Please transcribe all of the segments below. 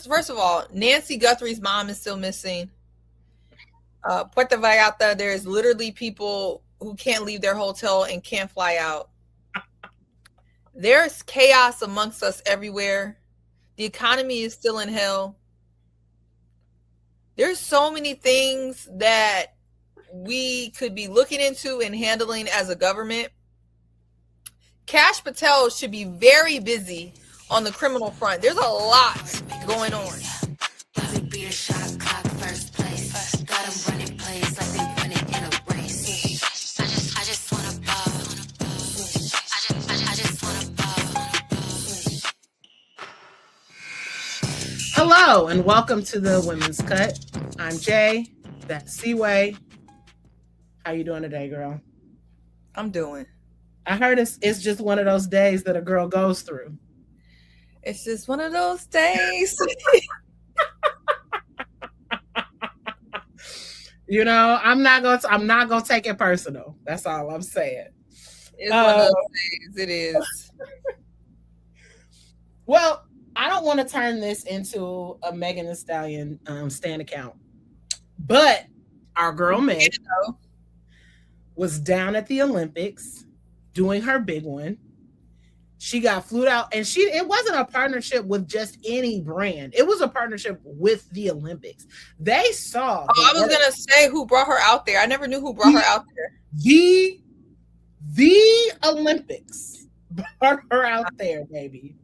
First of all, Nancy Guthrie's mom is still missing. Puerto Vallarta, there's literally people who can't leave their hotel and can't fly out. There's chaos amongst us everywhere. The economy is still in hell. There's so many things that we could be looking into and handling as a government. Kash Patel should be very busy on the criminal front. There's a lot going on. Hello and welcome to the Women's Cut. I'm Jay. That's Seaway. How you doing today, girl? I'm doing. I heard it's just one of those days that a girl goes through. It's just one of those days. You know, I'm not gonna take it personal. That's all I'm saying. It's one of those days. It is. Well, I don't want to turn this into a Megan Thee Stallion stan account, but our girl Meg was down at the Olympics doing her big one. She got flew out, and it wasn't a partnership with just any brand. It was a partnership with the Olympics. They saw. I was gonna say who brought her out there. I never knew who brought her out there. The Olympics brought her out there, baby.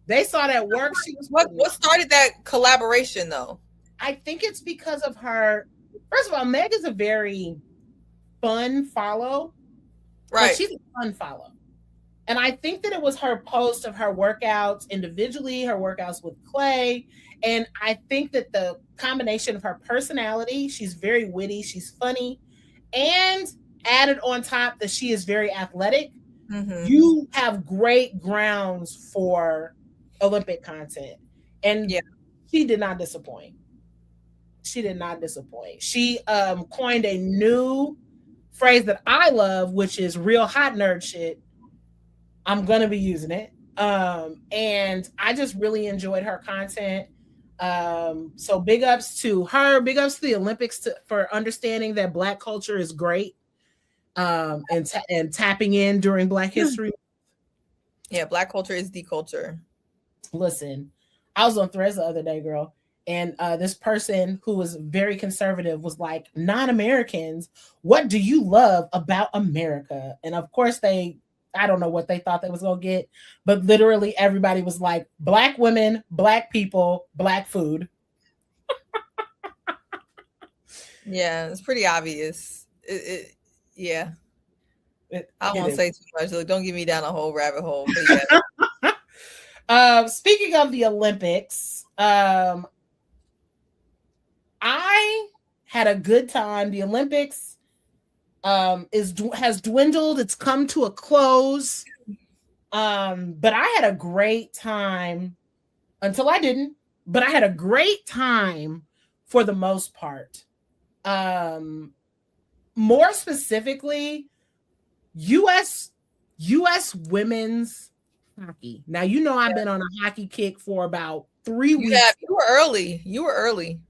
They saw that work. She was what started that collaboration, though? I think it's because of her. First of all, Meg is a very fun follow. Right. Like, she's a fun follow. And I think that it was her post of her workouts individually, her workouts with Clay. And I think that the combination of her personality, she's very witty, she's funny, and added on top that she is very athletic, you have great grounds for Olympic content. And she did not disappoint. She did not disappoint. She coined a new phrase that I love, which is real hot nerd shit. I'm going to be using it. And I just really enjoyed her content. So big ups to her, big ups to the Olympics for understanding that Black culture is great and tapping in during Black History. Yeah, Black culture is the culture. Listen, I was on Threads the other day, girl, and this person who was very conservative was like, non-Americans, what do you love about America? And of course I don't know what they thought they was going to get, but literally everybody was like, Black women, Black people, Black food. Yeah, it's pretty obvious. I won't say too much. Look, don't get me down a whole rabbit hole. But yeah. Speaking of the Olympics, I had a good time. The Olympics has dwindled. It's come to a close. But I had a great time until I didn't. But I had a great time for the most part. More specifically, U.S. women's hockey. Now, you know, I've been on a hockey kick for about 3 weeks. Yeah, you were early.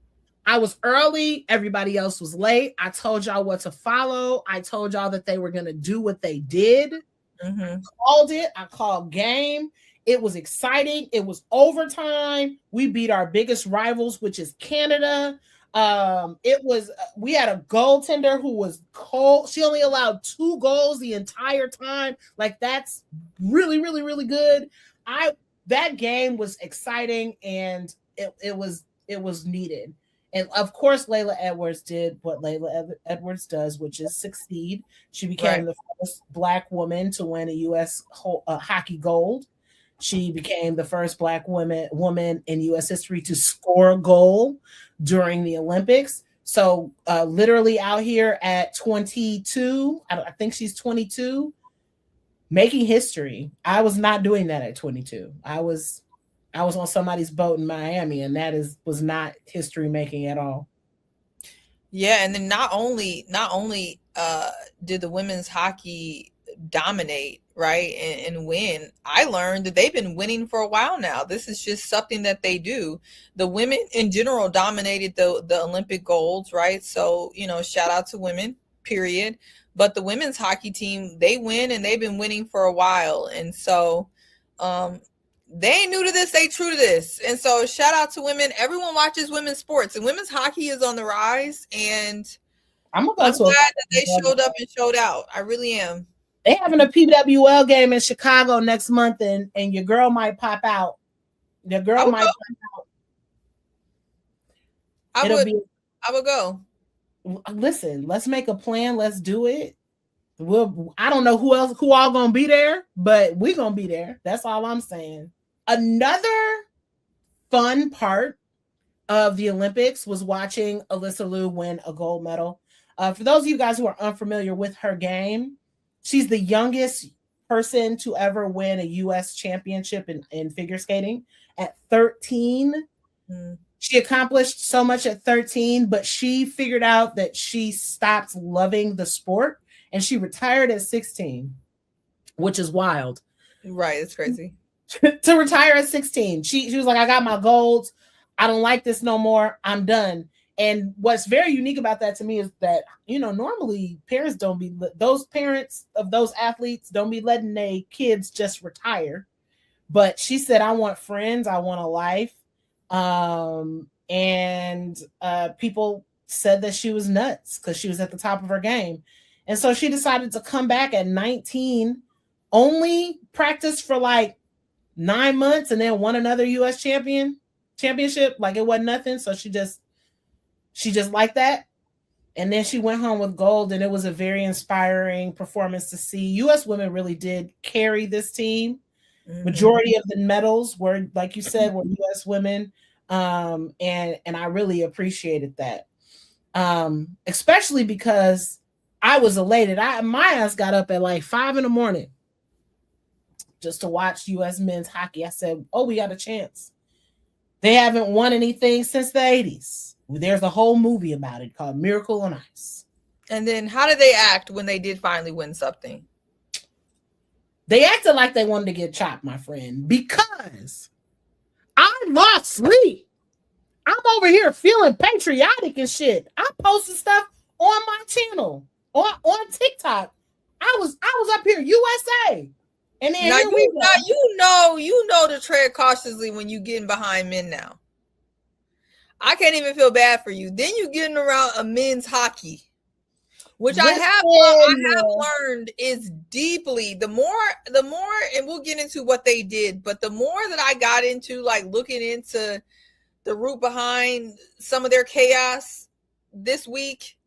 I was early. Everybody else was late. I told y'all what to follow. I told y'all that they were going to do what they did. I called it. I called game. It was exciting. It was overtime. We beat our biggest rivals, which is Canada. We had a goaltender who was cold. She only allowed 2 goals the entire time. Like, that's really, really, really good. That game was exciting, and it was needed. And of course, Layla Edwards did what Layla Edwards does, which is succeed. She became the first Black woman to win a U.S. hockey gold. She became the first Black woman in U.S. history to score a goal during the Olympics. So literally out here at 22, I think she's 22, making history. I was not doing that at 22. I was on somebody's boat in Miami, and that was not history making at all. Yeah, and then not only did the women's hockey dominate, right, and win. I learned that they've been winning for a while now. This is just something that they do. The women in general dominated the Olympic golds, right? So, shout out to women, period. But the women's hockey team, they win, and they've been winning for a while. And so they ain't new to this, they true to this. And so shout out to women. Everyone watches women's sports, and women's hockey is on the rise. And I'm glad that they showed up and showed out. I really am. They having a PWL game in Chicago next month, and your girl might pop out. Your girl might pop out. I would go. Listen, let's make a plan. Let's do it. I don't know who all gonna be there, but we gonna be there. That's all I'm saying. Another fun part of the Olympics was watching Alysa Liu win a gold medal. For those of you guys who are unfamiliar with her game, she's the youngest person to ever win a U.S. championship in figure skating at 13. She accomplished so much at 13, but she figured out that she stopped loving the sport, and she retired at 16, which is wild. Right, it's crazy. To retire at 16. She was like, I got my golds. I don't like this no more. I'm done. And what's very unique about that to me is that, normally those parents of those athletes don't be letting their kids just retire. But she said, I want friends. I want a life. And people said that she was nuts because she was at the top of her game. And so she decided to come back at 19, only practiced for like 9 months, and then won another U.S. championship. Like it wasn't nothing. So she just liked that. And then she went home with gold, and it was a very inspiring performance to see. U.S. women really did carry this team. Mm-hmm. Majority of the medals were, like you said, were U.S. women. And I really appreciated that. Especially because I was elated. My ass got up at like 5 a.m. just to watch U.S. men's hockey. I said, oh, we got a chance. They haven't won anything since the 80s. There's a whole movie about it called Miracle on Ice. And then how did they act when they did finally win something? They acted like they wanted to get chopped, my friend, because I lost sleep. I'm over here feeling patriotic and shit. I posted stuff on my channel, on TikTok. I was up here, USA. And then now you know to tread cautiously when you getting behind men now. I can't even feel bad for you. Then you getting around a men's hockey, which I have learned is deeply the more, and we'll get into what they did, but the more that I got into like looking into the root behind some of their chaos this week,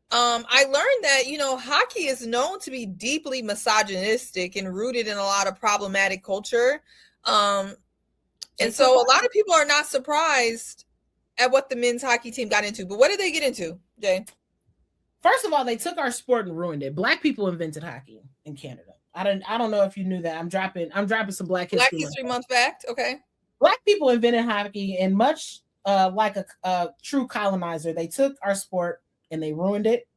I learned that, hockey is known to be deeply misogynistic and rooted in a lot of problematic culture. And so a lot of people are not surprised at what the men's hockey team got into. But what did they get into, Jay? First of all, they took our sport and ruined it. Black people invented hockey in Canada. I don't know if you knew that. I'm dropping some Black History Month fact. Okay. Black people invented hockey, and much like a true colonizer, they took our sport and they ruined it.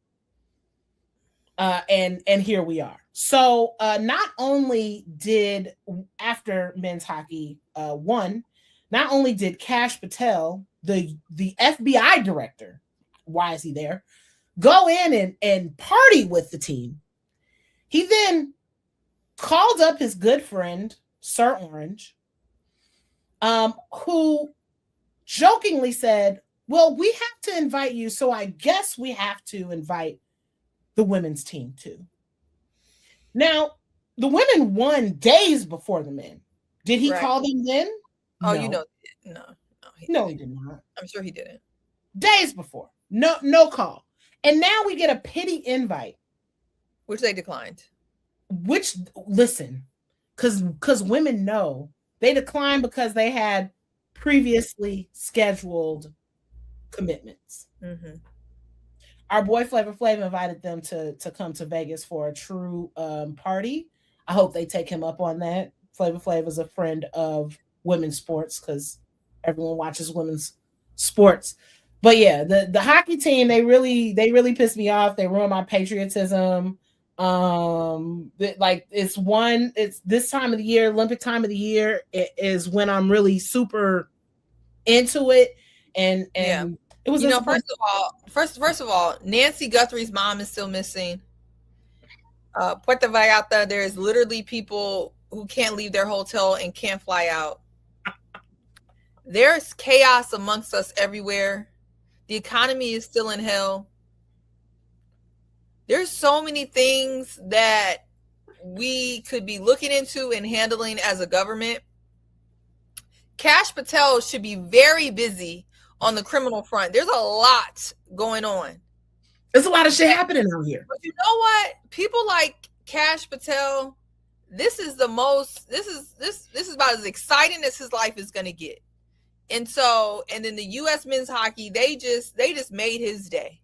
And here we are. So not only did, after men's hockey won, not only did Kash Patel, the FBI director, why is he there, go in and party with the team, he then called up his good friend, Sir Orange, who jokingly said, well, we have to invite you, so I guess we have to invite the women's team too. Now, the women won days before the men. Did he call them then? Oh, no. No, he did not. I'm sure he didn't. Days before. No call. And now we get a pity invite. Which they declined. Listen, because women know. They declined because they had previously scheduled commitments. Mm-hmm. Our boy Flavor Flav invited them to come to Vegas for a true party. I hope they take him up on that. Flavor Flav is a friend of women's sports because everyone watches women's sports. But yeah, the hockey team, they really pissed me off. They ruined my patriotism. It's this time of the year, Olympic time of the year, it is when I'm really super into it. And Yeah. it was First of all, Nancy Guthrie's mom is still missing. Puerto Vallarta, there's literally people who can't leave their hotel and can't fly out. There's chaos amongst us everywhere. The economy is still in hell. There's so many things that we could be looking into and handling as a government. Kash Patel should be very busy on the criminal front. There's a lot going on. There's a lot of shit happening out here. But you know what? People like Kash Patel, this is about as exciting as his life is going to get. And then the U.S. men's hockey, they just made his day.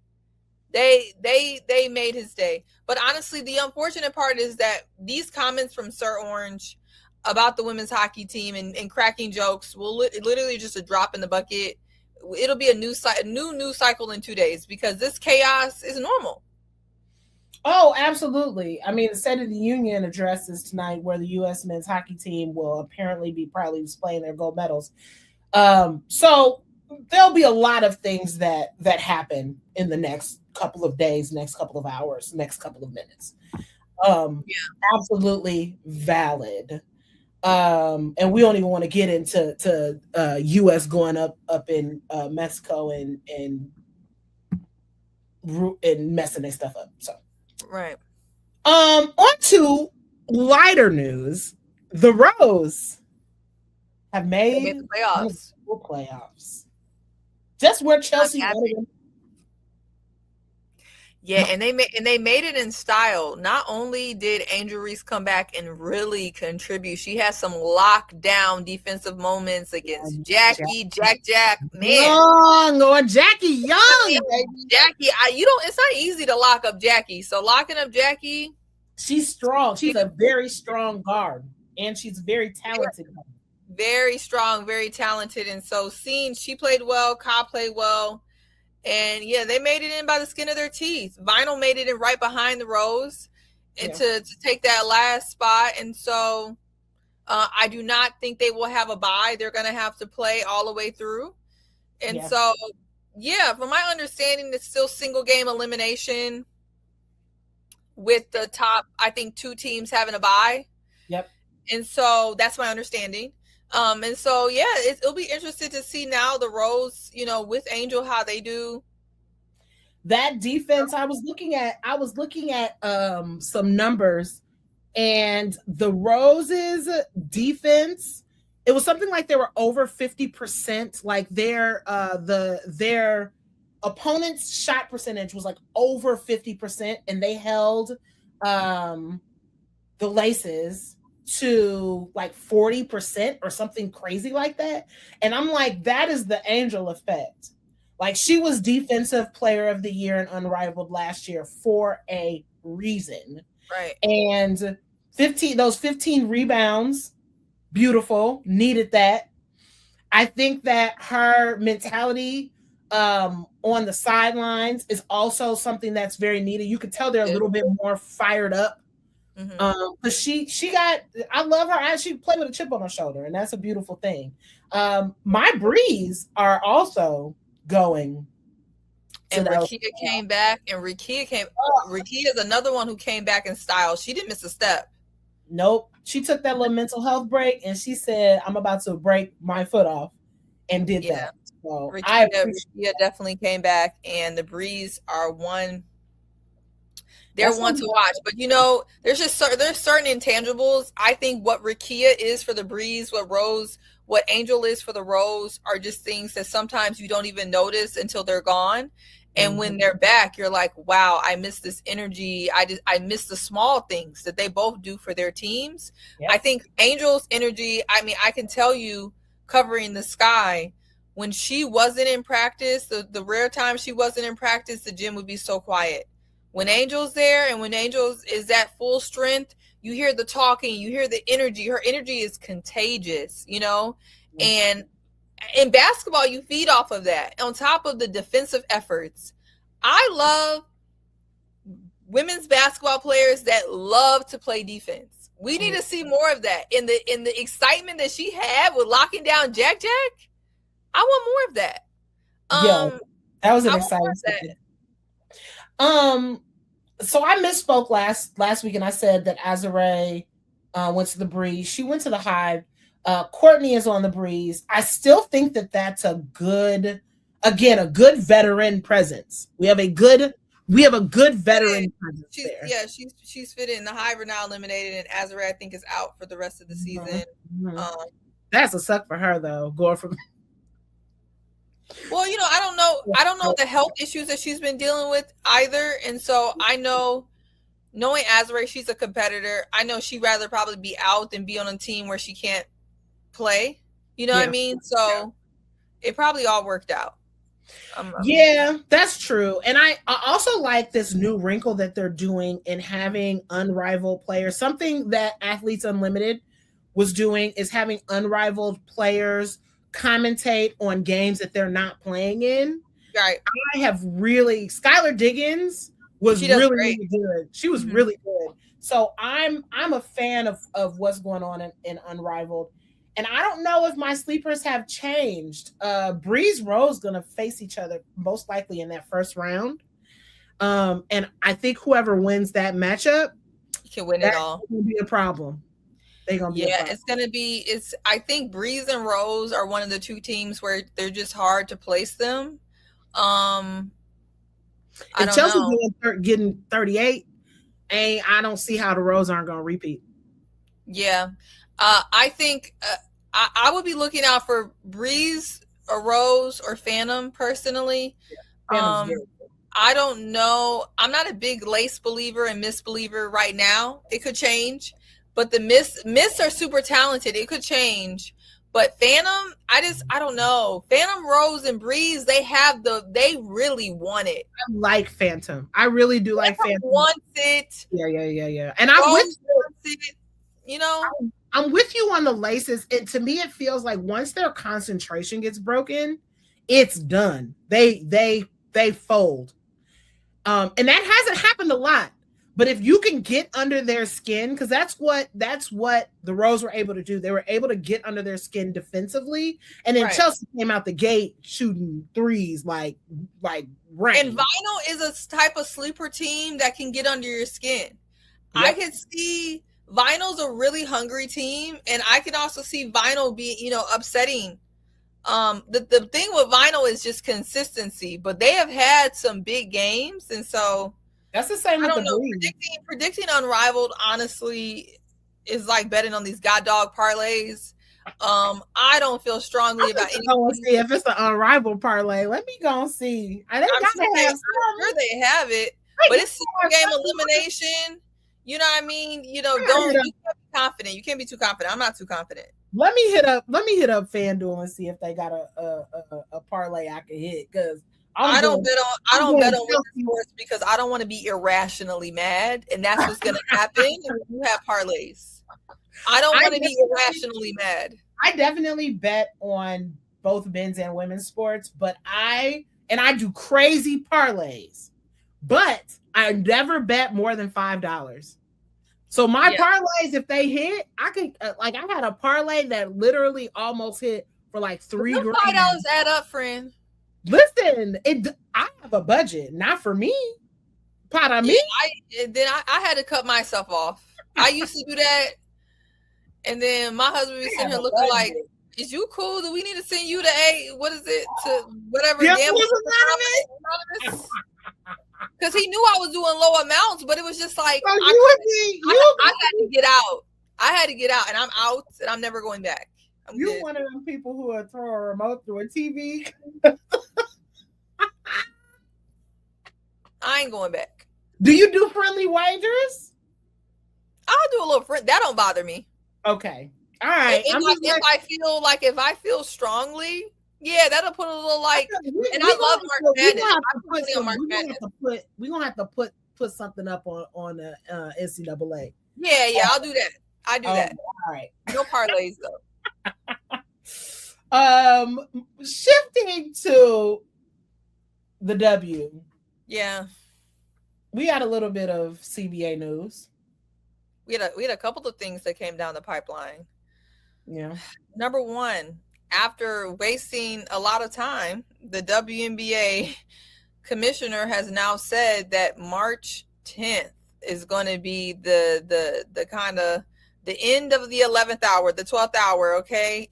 They made his day. But honestly, the unfortunate part is that these comments from Sir Orange about the women's hockey team and cracking jokes will literally just a drop in the bucket. It'll be a new news cycle in 2 days because this chaos is normal. Oh, absolutely. I mean, the State of the Union addresses tonight where the U.S. men's hockey team will apparently be proudly displaying their gold medals. So there'll be a lot of things that happen in the next couple of days, next couple of hours, next couple of minutes. Absolutely valid. And we don't even want to get into U.S. going up in Mexico and messing their stuff up. So right. On to lighter news. The Rose have made the playoffs. Playoffs. Just where Chelsea. Yeah, and they made it in style. Not only did Angel Reese come back and really contribute, she had some lockdown defensive moments against Jack, man. Going Jackie Young. Jackie, it's not easy to lock up Jackie. So locking up Jackie. She's strong. She's a very strong guard. And she's very talented. Very strong, very talented. And so she played well, Ka played well. And yeah, they made it in by the skin of their teeth. Vinyl made it in right behind the Rose and to take that last spot. And so I do not think they will have a bye. They're going to have to play all the way through. And so, from my understanding, it's still single game elimination with the top, I think, 2 teams having a bye. Yep. And so that's my understanding. And so, it'll be interesting to see now the Rose, with Angel, how they do. That defense, I was looking at some numbers, and the Rose's defense, it was something like they were over 50%. Like their opponent's shot percentage was like over 50%, and they held the Laces to like 40% or something crazy like that. And I'm like, that is the Angel effect. Like, she was defensive player of the year in Unrivaled last year for a reason. Right. And 15 rebounds, beautiful, needed that. I think that her mentality on the sidelines is also something that's very needed. You could tell they're a little bit more fired up. But she got, I love her. She played with a chip on her shoulder, and that's a beautiful thing. My Breeze are also going. And Rikia came back, and Rikia is another one who came back in style. She didn't miss a step. Nope. She took that little mental health break, and she said, I'm about to break my foot off, and did that. So Rikia definitely came back, and the Breeze are one. They're one to watch, but there's certain intangibles. I think what Rikia is for the Breeze, what Angel is for the Rose, are just things that sometimes you don't even notice until they're gone. And when they're back, you're like, wow, I miss this energy. I miss the small things that they both do for their teams. Yep. I think Angel's energy, I can tell you, covering the sky, when she wasn't in practice, the rare time she wasn't in practice, the gym would be so quiet. When Angel's there and when Angel's is at full strength, you hear the talking, you hear the energy. Her energy is contagious, And in basketball, you feed off of that. On top of the defensive efforts, I love women's basketball players that love to play defense. We need to see more of that. In the excitement that she had with locking down Jack Jack, I want more of that. Yeah, that was an exciting thing. So I misspoke last week, and I said that Azare went to the Breeze. She went to the Hive. Courtney is on the Breeze. I still think that that's a good veteran presence. We have a good veteran presence there. Yeah, she's fit in. The Hive are now eliminated, and Azare I think is out for the rest of the season. Mm-hmm. That's a suck for her though. Going from. Well, I don't know the health issues that she's been dealing with either, and so I know, knowing Azare, she's a competitor. I know she'd rather probably be out than be on a team where she can't play. You know what I mean? So it probably all worked out. Yeah, that's true. And I also like this new wrinkle that they're doing in having unrivaled players. Something that Athletes Unlimited was doing is having unrivaled players commentate on games that they're not playing in. Right. I have really Skylar Diggins was really good. She was really good. So I'm a fan of what's going on in Unrivaled. And I don't know if my sleepers have changed. Breeze Rose gonna face each other most likely in that first round. And I think whoever wins that matchup can win it all. Gonna be a problem. It's gonna be. I think Breeze and Rose are one of the two teams where they're just hard to place them. And Chelsea getting 38, I don't see how the Rose aren't gonna repeat. Yeah, I think I would be looking out for Breeze, or Rose, or Phantom personally. Yeah, I don't know. I'm not a big Lace believer and Miss believer right now. It could change. But the Miss are super talented. It could change. But Phantom, I don't know. Phantom, Rose, and Breeze, they really want it. I like Phantom. I really do like Phantom. Wants it. Yeah. And I'm with you. I'm with you on the Laces. To me, it feels like once their concentration gets broken, it's done. They fold. And that hasn't happened a lot. But if you can get under their skin, because that's what the Rose were able to do. They were able to get under their skin defensively, and then Chelsea came out the gate shooting threes like rain. And Vinyl is a type of sleeper team that can get under your skin. Yep. I could see Vinyl's a really hungry team, and I can also see Vinyl be upsetting. The thing with Vinyl is just consistency, but they have had some big games, and so. That's the same with the Breeze. Predicting Unrivaled, honestly, is like betting on these god dog parlays. I don't feel strongly about anything. Go see if it's an Unrivaled parlay. Let me go and see. I'm sure they have it, but it's game elimination. You know what I mean? You can't be confident. You can't be too confident. I'm not too confident. Let me hit up FanDuel and see if they got a parlay I can hit, because I don't bet on women's sports because I don't want to be irrationally mad, and that's what's going to happen if you have parlays. I don't want to be irrationally mad. I definitely bet on both men's and women's sports, but I do crazy parlays, but I never bet more than $5. So my parlays, if they hit, I could I had a parlay that literally almost hit for like $3 grand. $5 add up, friend. Listen, I have a budget, not for me. Pot on me. I had to cut myself off. I used to do that, and then my husband was sitting here looking like, "Is you cool? Do we need to send you to what is it, to whatever gambling anonymous?" Because he knew I was doing low amounts, but it was just like I had to get out. I had to get out, and I'm out, and I'm never going back. You're one of them people who will throw a remote through a TV. I ain't going back. Do you do friendly wagers? I'll do a little friend. That don't bother me. Okay. All right. If I feel strongly, that'll put a little I love March Madness. We're gonna have to put something up on the NCAA. Yeah, I'll do that. I do that. All right. No parlays though. Shifting to the W. Yeah. We had a little bit of CBA news. We had a couple of things that came down the pipeline. Yeah. Number one, after wasting a lot of time, the WNBA commissioner has now said that March 10th is going to be the kind of the end of the 11th hour, the 12th hour. Okay,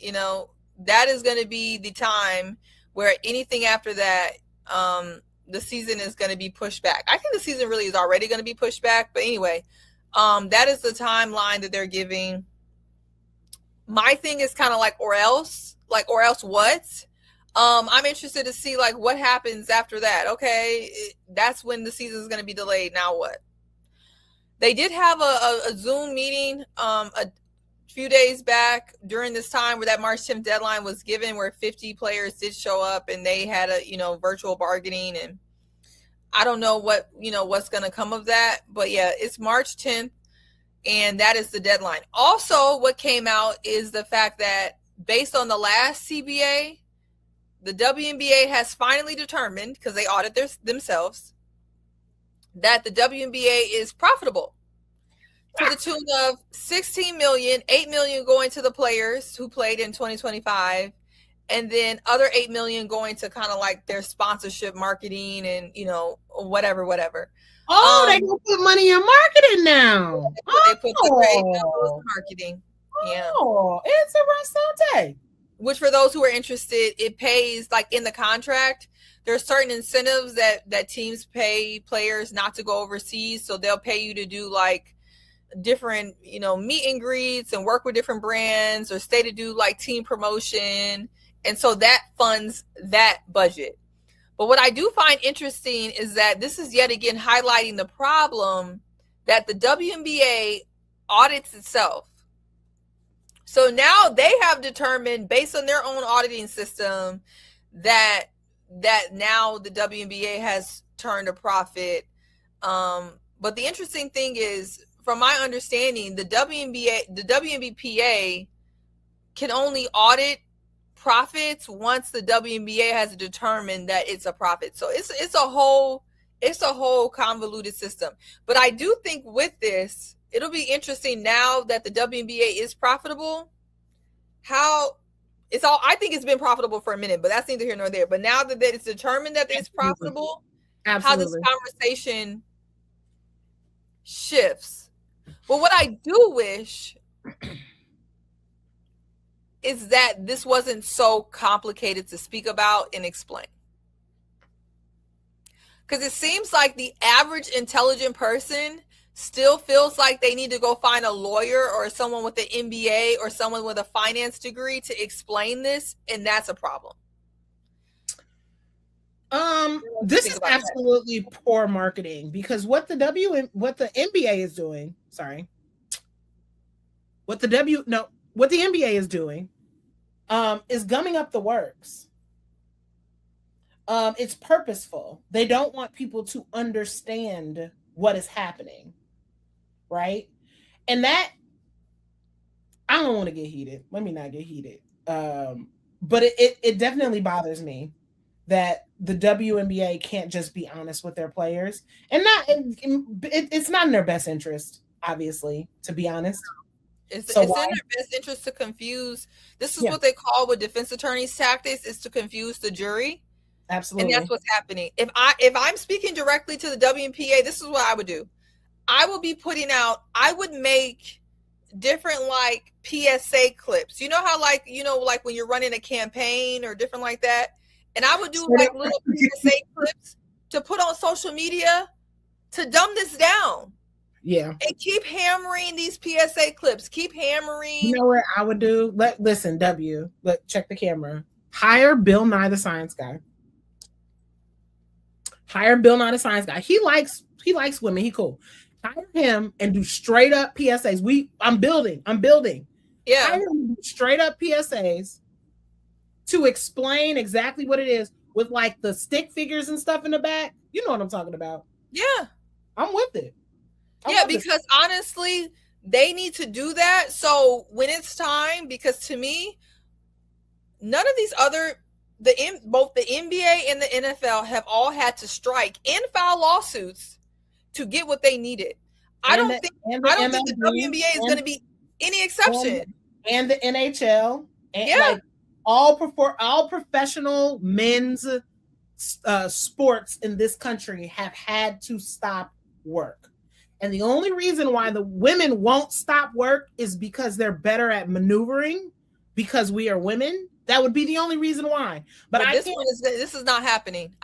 that is going to be the time where anything after that, the season is going to be pushed back. I think the season really is already going to be pushed back, but anyway, that is the timeline that they're giving. My thing is kind of like, or else what? I'm interested to see like what happens after that. Okay, that's when the season is going to be delayed. Now what? They did have a Zoom meeting a few days back during this time where that March 10th deadline was given, where 50 players did show up and they had a virtual bargaining, and I don't know what's going to come of that, but yeah, it's March 10th. And that is the deadline. Also, what came out is the fact that based on the last CBA, the WNBA has finally determined, because they audit themselves, that the WNBA is profitable to the tune of $16 million, $8 million going to the players who played in 2025, and then other $8 million going to kind of like their sponsorship, marketing, and whatever. Oh, they gonna put money in marketing now. They put the marketing. Yeah. Oh, interessante. Which, for those who are interested, it pays, like in the contract, there's certain incentives that teams pay players not to go overseas. So they'll pay you to do like different, meet and greets and work with different brands, or stay to do like team promotion. And so that funds that budget. But what I do find interesting is that this is yet again highlighting the problem that the WNBA audits itself. So now they have determined, based on their own auditing system, that now the WNBA has turned a profit. But the interesting thing is, from my understanding, the WNBPA can only audit profits once the WNBA has determined that it's a profit. So it's a whole convoluted system. But I do think with this, it'll be interesting now that the WNBA is profitable. I think it's been profitable for a minute, but that's neither here nor there. But now that it's determined that it's profitable, how this conversation shifts. But what I do wish is that this wasn't so complicated to speak about and explain. Because it seems like the average intelligent person still feels like they need to go find a lawyer or someone with an MBA or someone with a finance degree to explain this, and that's a problem. This is absolutely poor marketing, because what the NBA is doing, what the NBA is doing is gumming up the works. It's purposeful. They don't want people to understand what is happening, right? And that, I don't want to get heated. Let me not get heated. But it definitely bothers me that the WNBA can't just be honest with their players, and it's not in their best interest, obviously, to be honest. It's in their best interest to confuse. This is what they call with defense attorneys' tactics, is to confuse the jury. Absolutely. And that's what's happening. If I'm speaking directly to the WNBA, this is what I would do. I would make different like PSA clips. You know how like when you're running a campaign or different like that? And I would do like little PSA clips to put on social media to dumb this down. Yeah. And keep hammering these PSA clips. Keep hammering. You know what I would do? Listen, check the camera. Hire Bill Nye the Science Guy. He likes women. He cool. Hire him and do straight up PSAs. I'm building. Yeah. Hire him and do straight up PSAs to explain exactly what it is, with like the stick figures and stuff in the back. You know what I'm talking about. Yeah. I'm with it. Because honestly, they need to do that. So when it's time, because to me, none of these both the NBA and the NFL have all had to strike and file lawsuits to get what they needed. I don't think the WNBA is going to be any exception. And the NHL, and like all professional men's sports in this country have had to stop work. And the only reason why the women won't stop work is because they're better at maneuvering, because we are women. That would be the only reason why. But this is not happening.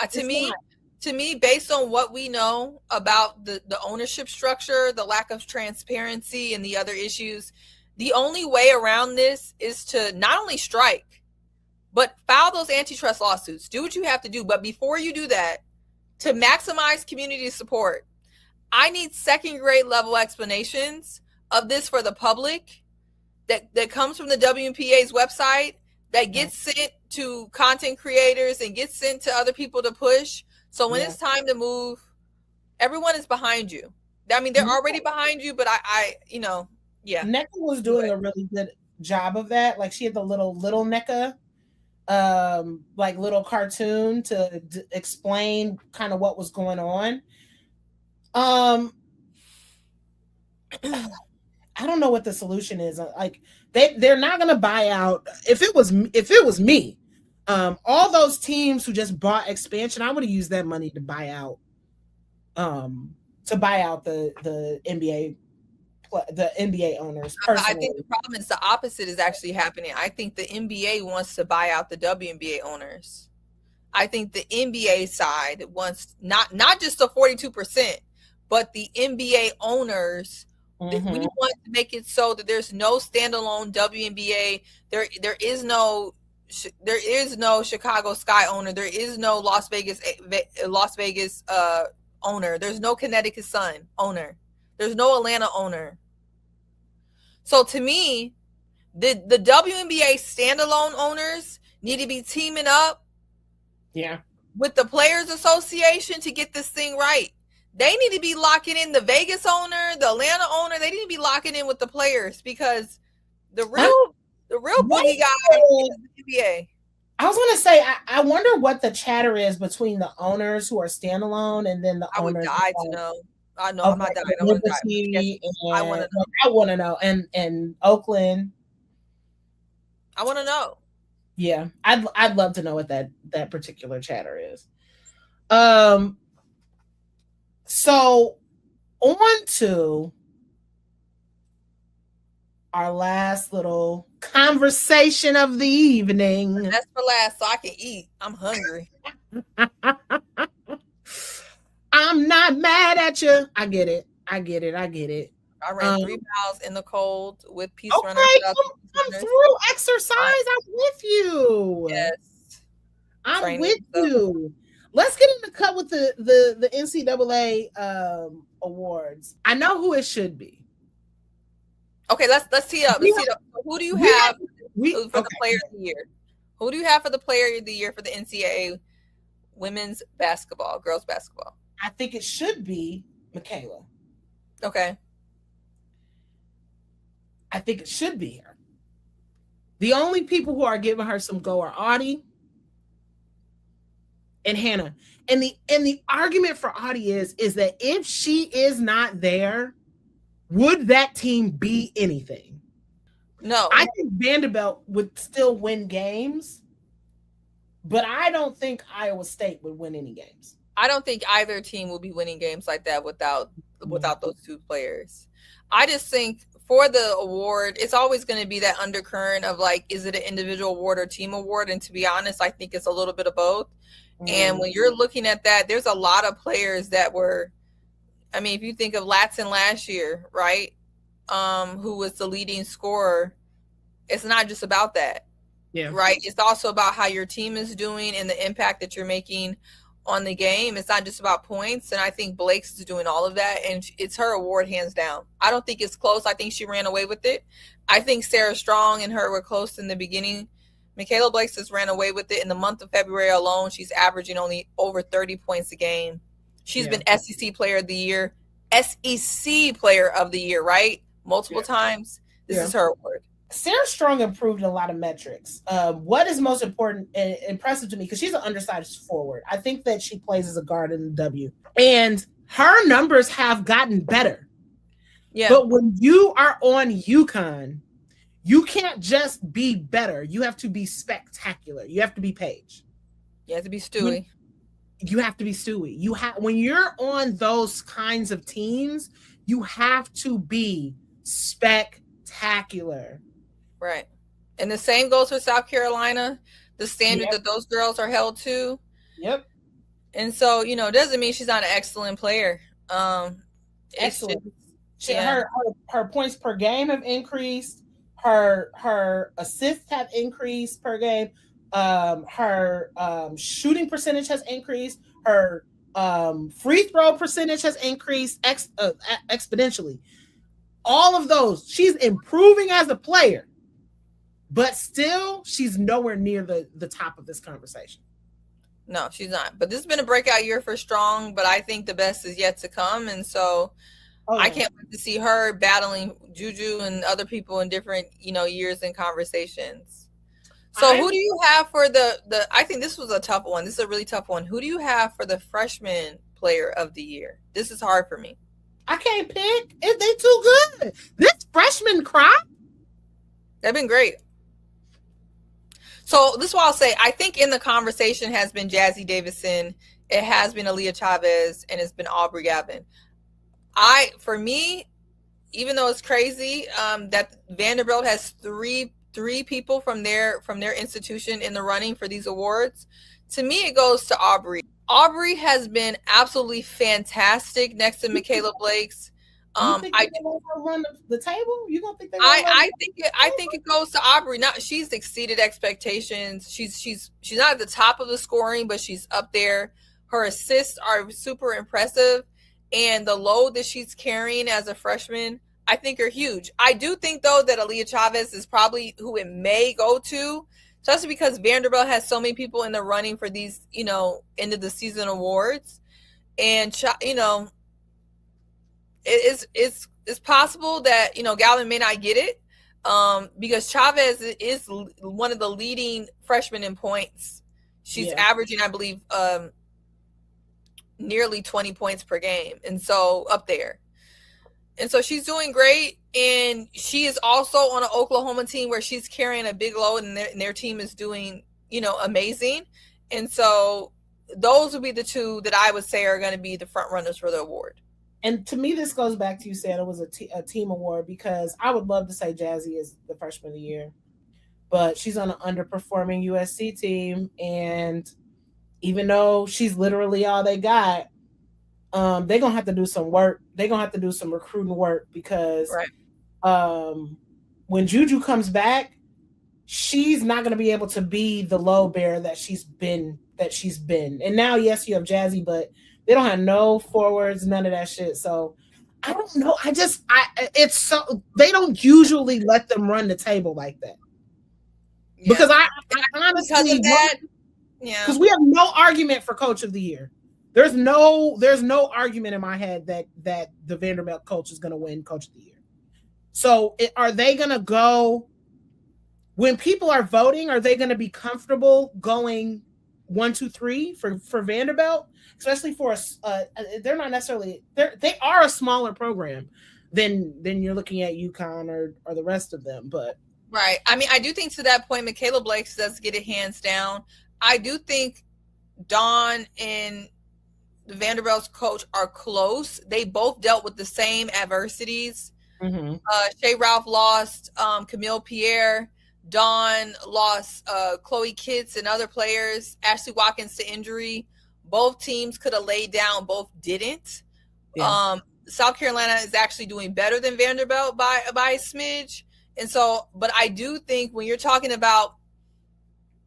To me, based on what we know about the ownership structure, the lack of transparency, and the other issues, the only way around this is to not only strike, but file those antitrust lawsuits. Do what you have to do. But before you do that, to maximize community support, I need second grade level explanations of this for the public that comes from the WNPA's website, that gets sent to content creators and gets sent to other people to push. So when it's time to move, everyone is behind you. I mean, they're already behind you, but I NECA was doing a really good job of that. Like, she had the little NECA, like little cartoon to explain kind of what was going on. I don't know what the solution is. Like, they're not going to buy out. If it was me, all those teams who just bought expansion, I would have used that money to buy out the NBA owners. Personally. I think the problem is the opposite is actually happening. I think the NBA wants to buy out the WNBA owners. I think the NBA side wants not just the 42%, but the NBA owners. We want to make it so that there's no standalone WNBA. There is no Chicago Sky owner. There is no Las Vegas owner. There's no Connecticut Sun owner. There's no Atlanta owner. So to me, the WNBA standalone owners need to be teaming up with the Players Association to get this thing right. They need to be locking in the Vegas owner, the Atlanta owner. They need to be locking in with the players, because the real booty guy is the NBA. I was gonna say, I wonder what the chatter is between the owners who are standalone and then the owners. I would die to know. I know I'm not dying. I want to know. I want to know. And Oakland. I want to know. Yeah, I'd love to know what that particular chatter is. So on to our last little conversation of the evening. That's for last, so I can eat. I'm hungry. I'm not mad at you. I get it. I ran 3 miles in the cold with peace runners. I'm through exercise. I'm with you. Yes. I'm with you. Let's get in the cut with the NCAA awards. I know who it should be. Okay, let's tee up. Who do you have for the player of the year? Who do you have for the player of the year for the NCAA women's basketball, girls basketball? I think it should be Michaela. Okay. I think it should be her. The only people who are giving her some go are Audie and Hannah. And the argument for Audie is that if she is not there, would that team be anything? No. I think Vanderbilt would still win games, but I don't think Iowa State would win any games. I don't think either team will be winning games like that without those two players. I just think for the award, it's always going to be that undercurrent of like, is it an individual award or team award? And to be honest, I think it's a little bit of both. And when you're looking at that, there's a lot of players that were, I mean, if you think of Latson last year, right? Who was the leading scorer. It's not just about that. Yeah. Right. It's also about how your team is doing and the impact that you're making on the game. It's not just about points. And I think Blake's is doing all of that. And it's her award, hands down. I don't think it's close. I think she ran away with it. I think Sarah Strong and her were close in the beginning. Michaela Blakes has ran away with it. In the month of February alone, she's averaging only over 30 points a game. She's been SEC Player of the Year, right? Multiple times. This is her award. Sarah Strong improved a lot of metrics. What is most important and impressive to me, because she's an undersized forward. I think that she plays as a guard in the W. And her numbers have gotten better. Yeah. But when you are on UConn, you can't just be better. You have to be spectacular. You have to be Paige. You have to be Stewie. You have to be Stewie. When you're on those kinds of teams, you have to be spectacular. Right. And the same goes for South Carolina, the standard that those girls are held to. Yep. And so, it doesn't mean she's not an excellent player. Excellent. Her points per game have increased. Her assists have increased per game. Her shooting percentage has increased. Her free throw percentage has increased exponentially. All of those, she's improving as a player, but still, she's nowhere near the top of this conversation. No, she's not. But this has been a breakout year for Strong, but I think the best is yet to come. And so I can't wait to see her battling Juju and other people in different, years and conversations. So who do you have for the I think this was a tough one. This is a really tough one. Who do you have for the freshman player of the year? This is hard for me. I can't pick. They too good. This freshman crop, they've been great. So this is what I'll say. I think in the conversation has been Jazzy Davison, it has been Aaliyah Chavez, and it's been Aubrey Gavin. For me, even though it's crazy that Vanderbilt has three people from their institution in the running for these awards, to me it goes to Aubrey. Aubrey has been absolutely fantastic next to Michaela Blake's. I think they're gonna run the table. You don't think they're I think it goes to Aubrey. Now she's exceeded expectations. She's not at the top of the scoring, but she's up there. Her assists are super impressive, and the load that she's carrying as a freshman, I think, are huge. I do think though that Aaliyah Chavez is probably who it may go to, especially because Vanderbilt has so many people in the running for these, end of the season awards, and it's possible that Galvin may not get it because Chavez is one of the leading freshmen in points. She's averaging, I believe, nearly 20 points per game, and so up there. And so she's doing great, and she is also on an Oklahoma team where she's carrying a big load, and their team is doing amazing. And so those would be the two that I would say are going to be the front runners for the award. And to me, this goes back to you saying it was a team award, because I would love to say Jazzy is the freshman of the year, but she's on an underperforming USC team. And even though she's literally all they got, they're going to have to do some work. They're going to have to do some recruiting work, because when Juju comes back, she's not going to be able to be the load bearer that she's been. And now, yes, you have Jazzy, but they don't have no forwards, none of that shit. So I don't know. It's so they don't usually let them run the table like that. Yeah. Because I honestly, because we have no argument for coach of the year. There's no argument in my head that the Vanderbilt coach is going to win coach of the year. So are they going to go, when people are voting, are they going to be comfortable going 1, 2, 3 for Vanderbilt? Especially for they're not necessarily, they are a smaller program than you're looking at UConn or the rest of them. But right. I mean, I do think to that point, Michaela Blake does get it hands down. I do think Dawn and the Vanderbilt's coach are close. They both dealt with the same adversities. Mm-hmm. Shea Ralph lost Camille Pierre. Dawn lost Chloe Kitts and other players. Ashley Watkins to injury. Both teams could have laid down. Both didn't. Yeah. South Carolina is actually doing better than Vanderbilt by a smidge. And so, but I do think when you're talking about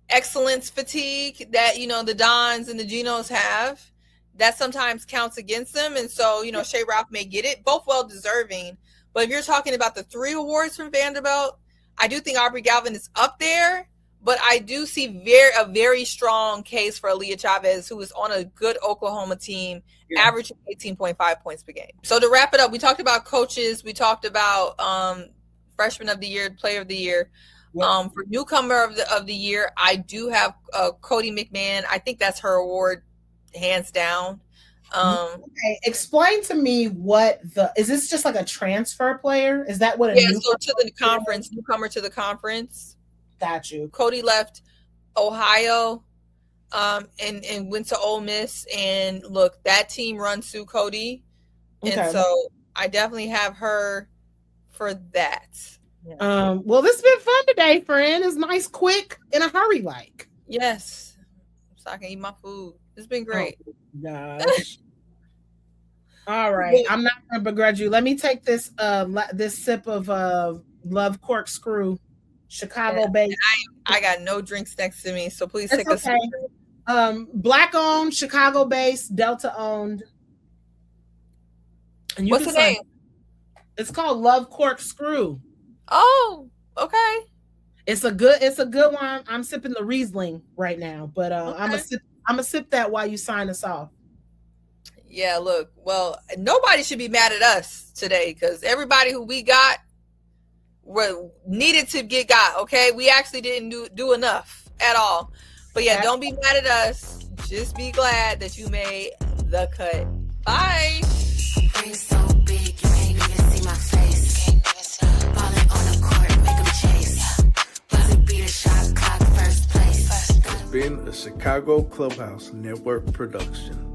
excellence fatigue that, the Dons and the Genos have, that sometimes counts against them. And so, Shea Ralph may get it, both well deserving. But if you're talking about the 3 awards from Vanderbilt, I do think Aubrey Galvin is up there. But I do see a very strong case for Aaliyah Chavez, who is on a good Oklahoma team, averaging 18.5 points per game. So to wrap it up, we talked about coaches. We talked about freshman of the year, player of the year. Yep. For newcomer of the year, I do have Cody McMahon. I think that's her award, hands down. Okay, explain to me is this just like a transfer player? Is that what a Yeah, new so to the conference, newcomer to the conference. Got you. Cody left Ohio and went to Ole Miss, and look, that team runs through Cody. And Okay. so I definitely have her for that. Well, this has been fun today, friend. It's nice, quick, in a hurry, like. Yes. So I can eat my food. It's been great. Oh, gosh. All right. I'm not gonna begrudge you. Let me take this this sip of Love Corkscrew, Chicago based. I got no drinks next to me, so please take a sip. Black owned, Chicago based, Delta owned. And what's the name? It's called Love Corkscrew. Oh, okay. It's a good one. I'm sipping the Riesling right now, but okay. I'm gonna sip that while you sign us off. Yeah, look, well, nobody should be mad at us today because everybody who we got needed to get got. Okay, we actually didn't do enough at all. But yeah, don't be mad at us. Just be glad that you made the cut. Bye. So big, you can't even see my face. Ballin' on the court, make 'em chase. Buzzer beat a shot clock, first place. It's been a Chicago Clubhouse Network production.